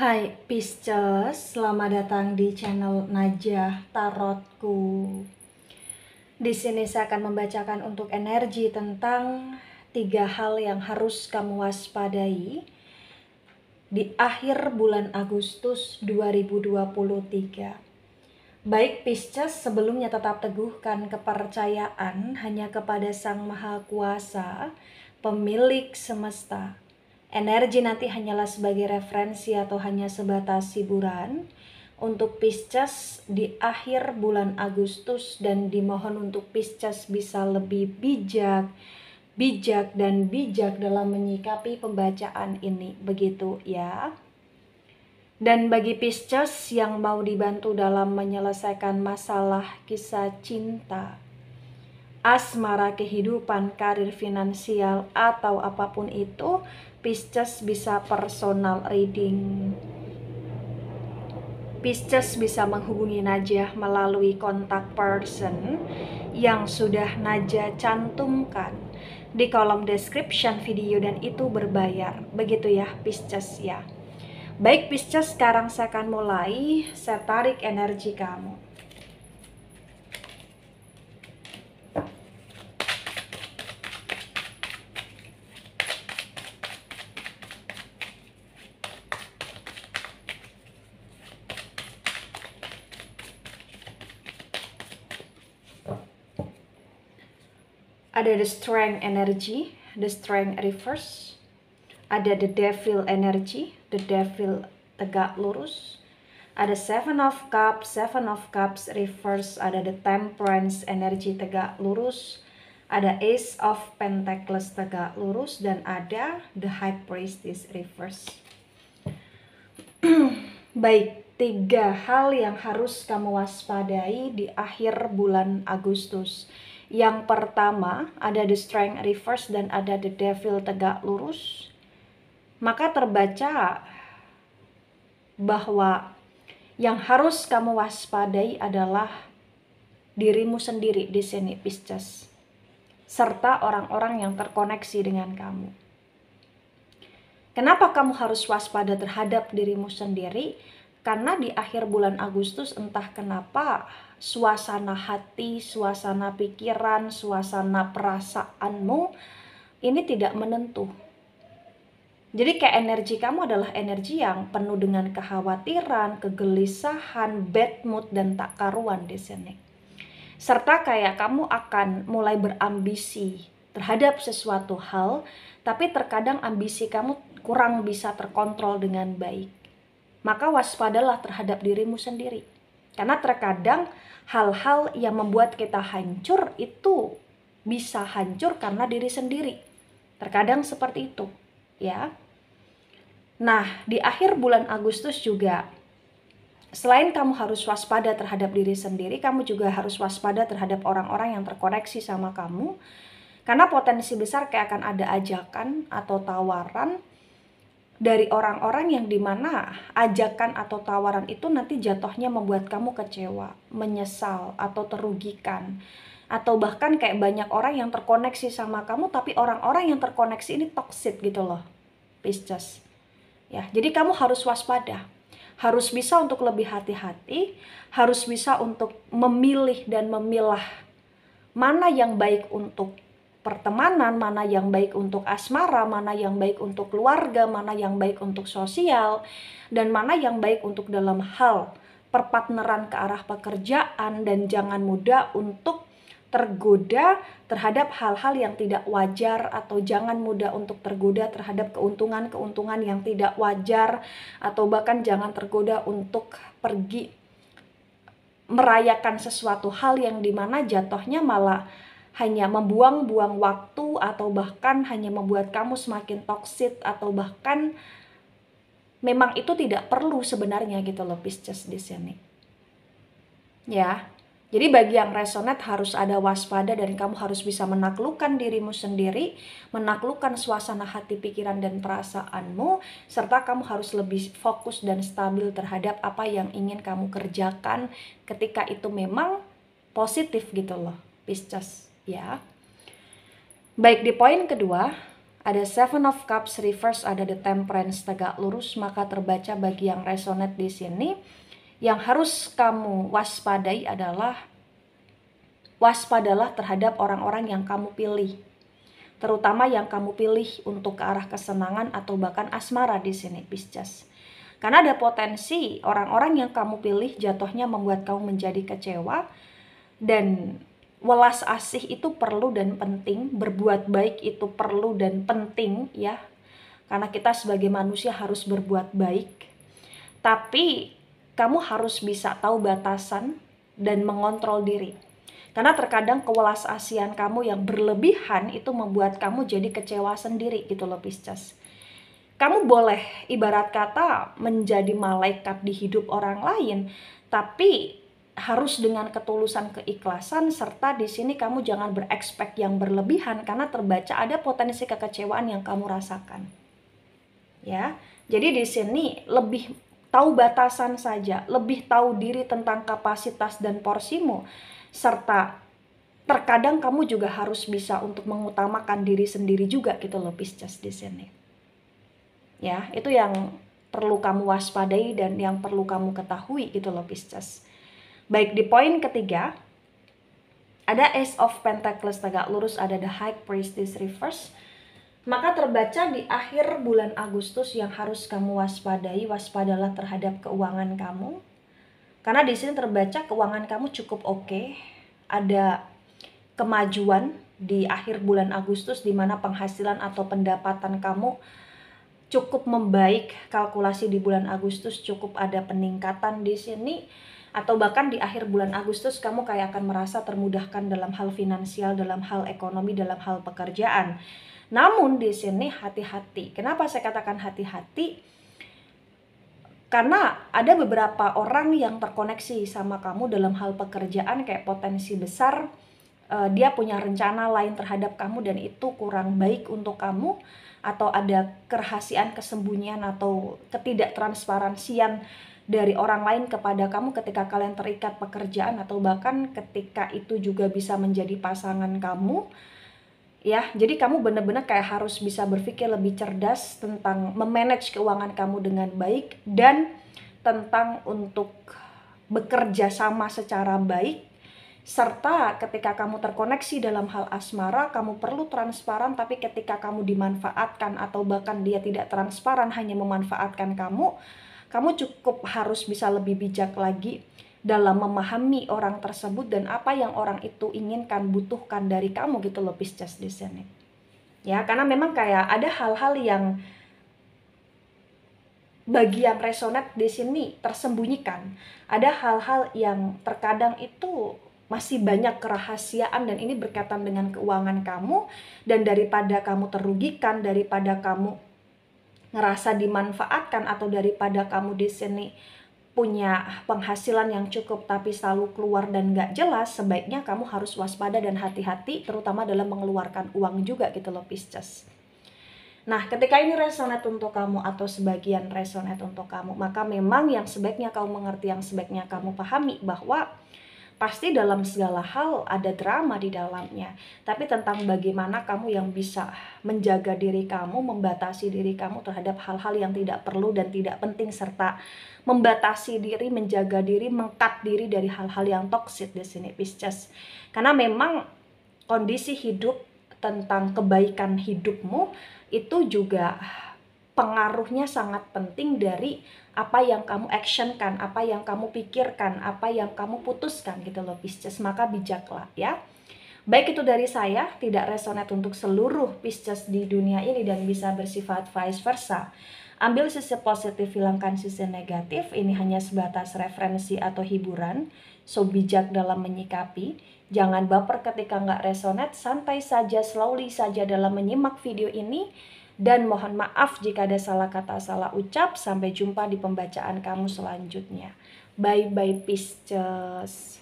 Hai Pisces, selamat datang di channel Najah Tarotku. Di sini saya akan membacakan untuk energi tentang 3 hal yang harus kamu waspadai di akhir bulan Agustus 2023. Baik Pisces, sebelumnya tetap teguhkan kepercayaan hanya kepada Sang Maha Kuasa, pemilik semesta. Energi nanti hanyalah sebagai referensi atau hanya sebatas hiburan untuk Pisces di akhir bulan Agustus, dan dimohon untuk Pisces bisa lebih bijak dalam menyikapi pembacaan ini, begitu ya. Dan bagi Pisces yang mau dibantu dalam menyelesaikan masalah kisah cinta, asmara, kehidupan, karir, finansial, atau apapun itu, Pisces bisa personal reading. Pisces bisa menghubungi Najah melalui kontak person yang sudah Najah cantumkan di kolom description video, dan itu berbayar. Begitu ya Pisces ya. Baik Pisces, sekarang saya akan mulai. Saya tarik energi kamu. Ada the strength energy, the strength reverse. Ada the devil energy, the devil tegak lurus. Ada seven of cups reverse. Ada the temperance energy tegak lurus. Ada ace of pentacles tegak lurus. Dan ada the high priestess reverse. Baik, 3 hal yang harus kamu waspadai di akhir bulan Agustus. Yang pertama, ada the strength reverse dan ada the devil tegak lurus. Maka terbaca bahwa yang harus kamu waspadai adalah dirimu sendiri di sini Pisces, serta orang-orang yang terkoneksi dengan kamu. Kenapa kamu harus waspada terhadap dirimu sendiri? Karena di akhir bulan Agustus entah kenapa suasana hati, suasana pikiran, suasana perasaanmu ini tidak menentu. Jadi kayak energi kamu adalah energi yang penuh dengan kekhawatiran, kegelisahan, bad mood, dan tak karuan di sini. Serta kayak kamu akan mulai berambisi terhadap sesuatu hal, tapi terkadang ambisi kamu kurang bisa terkontrol dengan baik. Maka waspadalah terhadap dirimu sendiri. Karena terkadang hal-hal yang membuat kita hancur itu bisa hancur karena diri sendiri. Terkadang seperti itu, ya. Nah, di akhir bulan Agustus juga, selain kamu harus waspada terhadap diri sendiri, kamu juga harus waspada terhadap orang-orang yang terkoneksi sama kamu. Karena potensi besar kayak akan ada ajakan atau tawaran dari orang-orang yang dimana ajakan atau tawaran itu nanti jatuhnya membuat kamu kecewa, menyesal, atau terugikan. Atau bahkan kayak banyak orang yang terkoneksi sama kamu, tapi orang-orang yang terkoneksi ini toxic gitu loh, Pisces. Ya, jadi kamu harus waspada. Harus bisa untuk lebih hati-hati, harus bisa untuk memilih dan memilah mana yang baik untuk pertemanan, mana yang baik untuk asmara, mana yang baik untuk keluarga, mana yang baik untuk sosial, dan mana yang baik untuk dalam hal perpartneran ke arah pekerjaan. Dan jangan mudah untuk tergoda terhadap hal-hal yang tidak wajar, atau jangan mudah untuk tergoda terhadap keuntungan-keuntungan yang tidak wajar, atau bahkan jangan tergoda untuk pergi merayakan sesuatu hal yang dimana jatuhnya malah hanya membuang-buang waktu, atau bahkan hanya membuat kamu semakin toksik, atau bahkan memang itu tidak perlu sebenarnya gitu loh Pisces di sini. Ya. Jadi bagi yang resonate harus ada waspada, dan kamu harus bisa menaklukkan dirimu sendiri, menaklukkan suasana hati, pikiran, dan perasaanmu, serta kamu harus lebih fokus dan stabil terhadap apa yang ingin kamu kerjakan ketika itu memang positif gitu loh Pisces ya. Baik, di poin kedua, Ada Seven of Cups reverse, ada The Temperance tegak lurus. Maka terbaca bagi yang resonate di sini, yang harus kamu waspadai adalah waspadalah terhadap orang-orang yang kamu pilih. Terutama yang kamu pilih untuk ke arah kesenangan atau bahkan asmara di sini, Pisces. Karena ada potensi orang-orang yang kamu pilih jatuhnya membuat kamu menjadi kecewa. Dan welas asih itu perlu dan penting, berbuat baik itu perlu dan penting ya. Karena kita sebagai manusia harus berbuat baik. Tapi kamu harus bisa tahu batasan dan mengontrol diri. Karena terkadang kewelas asihan kamu yang berlebihan itu membuat kamu jadi kecewa sendiri gitu loh, Pisces. Kamu boleh ibarat kata menjadi malaikat di hidup orang lain, tapi harus dengan ketulusan, keikhlasan, serta di sini kamu jangan berekspek yang berlebihan karena terbaca ada potensi kekecewaan yang kamu rasakan. Ya, jadi di sini lebih tahu batasan saja, lebih tahu diri tentang kapasitas dan porsimu, serta terkadang kamu juga harus bisa untuk mengutamakan diri sendiri juga gitu loh, Pisces di sini. Ya, itu yang perlu kamu waspadai dan yang perlu kamu ketahui gitu loh, Pisces. Baik, di poin ketiga ada Ace of Pentacles tegak lurus, ada The High Priestess reverse. Maka terbaca di akhir bulan Agustus yang harus kamu waspadai, waspadalah terhadap keuangan kamu. Karena di sini terbaca keuangan kamu cukup oke. Ada kemajuan di akhir bulan Agustus di mana penghasilan atau pendapatan kamu cukup membaik. Kalkulasi di bulan Agustus cukup ada peningkatan di sini, atau bahkan di akhir bulan Agustus kamu kayak akan merasa termudahkan dalam hal finansial, dalam hal ekonomi, dalam hal pekerjaan. Namun di sini hati-hati. Kenapa saya katakan hati-hati? Karena ada beberapa orang yang terkoneksi sama kamu dalam hal pekerjaan, kayak potensi besar dia punya rencana lain terhadap kamu dan itu kurang baik untuk kamu, atau ada kerahasiaan, kesembunyian atau ketidaktransparansian dari orang lain kepada kamu ketika kalian terikat pekerjaan, atau bahkan ketika itu juga bisa menjadi pasangan kamu. Ya, jadi kamu benar-benar kayak harus bisa berpikir lebih cerdas tentang memanage keuangan kamu dengan baik dan tentang untuk bekerja sama secara baik. Serta ketika kamu terkoneksi dalam hal asmara, kamu perlu transparan, tapi ketika kamu dimanfaatkan atau bahkan dia tidak transparan hanya memanfaatkan kamu cukup harus bisa lebih bijak lagi dalam memahami orang tersebut dan apa yang orang itu inginkan, butuhkan dari kamu gitu loh, Pisces di sini. Ya, karena memang kayak ada hal-hal yang bagi yang resonate di sini tersembunyikan. Ada hal-hal yang terkadang itu masih banyak kerahasiaan dan ini berkaitan dengan keuangan kamu, dan daripada kamu terugikan, daripada kamu ngerasa dimanfaatkan, atau daripada kamu di sini punya penghasilan yang cukup tapi selalu keluar dan gak jelas, sebaiknya kamu harus waspada dan hati-hati terutama dalam mengeluarkan uang juga gitu loh, Pisces. Nah, ketika ini resonate untuk kamu atau sebagian resonate untuk kamu, maka memang yang sebaiknya kamu mengerti, yang sebaiknya kamu pahami bahwa pasti dalam segala hal ada drama di dalamnya. Tapi tentang bagaimana kamu yang bisa menjaga diri kamu, membatasi diri kamu terhadap hal-hal yang tidak perlu dan tidak penting, serta membatasi diri, menjaga diri, meng-cut diri dari hal-hal yang toksik di sini, Pisces. Karena memang kondisi hidup, tentang kebaikan hidupmu itu juga pengaruhnya sangat penting dari apa yang kamu actionkan, apa yang kamu pikirkan, apa yang kamu putuskan gitu loh, Pisces. Maka bijaklah ya. Baik, itu dari saya, tidak resonate untuk seluruh Pisces di dunia ini dan bisa bersifat vice versa. Ambil sisi positif, hilangkan sisi negatif. Ini hanya sebatas referensi atau hiburan. So bijak dalam menyikapi. Jangan baper ketika nggak resonate. Santai saja, slowly saja dalam menyimak video ini. Dan mohon maaf jika ada salah kata, salah ucap. Sampai jumpa di pembacaan kamu selanjutnya. Bye-bye Pisces.